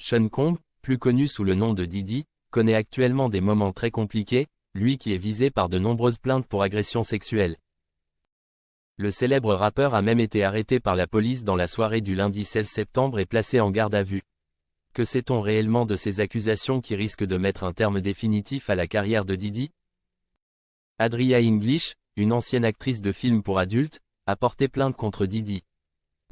Sean Combs, plus connu sous le nom de Diddy, connaît actuellement des moments très compliqués, lui qui est visé par de nombreuses plaintes pour agression sexuelle. Le célèbre rappeur a même été arrêté par la police dans la soirée du lundi 16 septembre et placé en garde à vue. Que sait-on réellement de ces accusations qui risquent de mettre un terme définitif à la carrière de Diddy? Adria English, une ancienne actrice de films pour adultes, a porté plainte contre Diddy.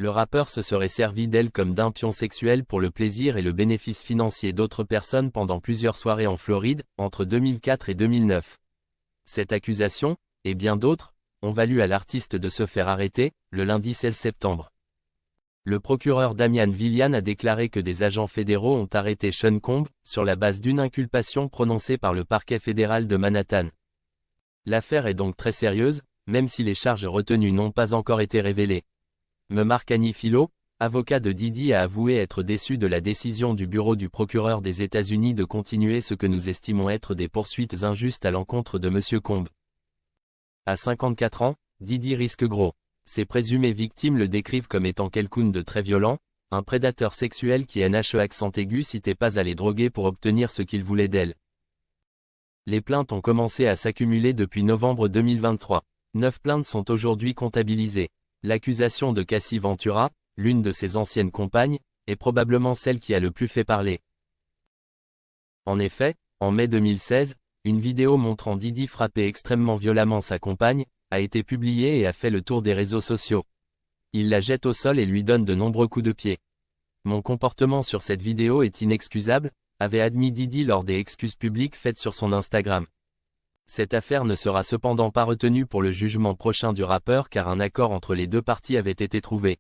Le rappeur se serait servi d'elle comme d'un pion sexuel pour le plaisir et le bénéfice financier d'autres personnes pendant plusieurs soirées en Floride, entre 2004 et 2009. Cette accusation, et bien d'autres, ont valu à l'artiste de se faire arrêter, le lundi 16 septembre. Le procureur Damian Villian a déclaré que des agents fédéraux ont arrêté Sean Combs, sur la base d'une inculpation prononcée par le parquet fédéral de Manhattan. L'affaire est donc très sérieuse, même si les charges retenues n'ont pas encore été révélées. Marcani Philo, avocat de Diddy, a avoué être déçu de la décision du bureau du procureur des États-Unis de continuer ce que nous estimons être des poursuites injustes à l'encontre de M. Combs. À 54 ans, Diddy risque gros. Ses présumées victimes le décrivent comme étant quelqu'un de très violent, un prédateur sexuel qui accent aigu citait pas à les droguer pour obtenir ce qu'il voulait d'elle. Les plaintes ont commencé à s'accumuler depuis novembre 2023. 9 plaintes sont aujourd'hui comptabilisées. L'accusation de Cassie Ventura, l'une de ses anciennes compagnes, est probablement celle qui a le plus fait parler. En effet, en mai 2016, une vidéo montrant Diddy frapper extrêmement violemment sa compagne, a été publiée et a fait le tour des réseaux sociaux. Il la jette au sol et lui donne de nombreux coups de pied. Mon comportement sur cette vidéo est inexcusable, avait admis Diddy lors des excuses publiques faites sur son Instagram. Cette affaire ne sera cependant pas retenue pour le jugement prochain du rappeur car un accord entre les deux parties avait été trouvé.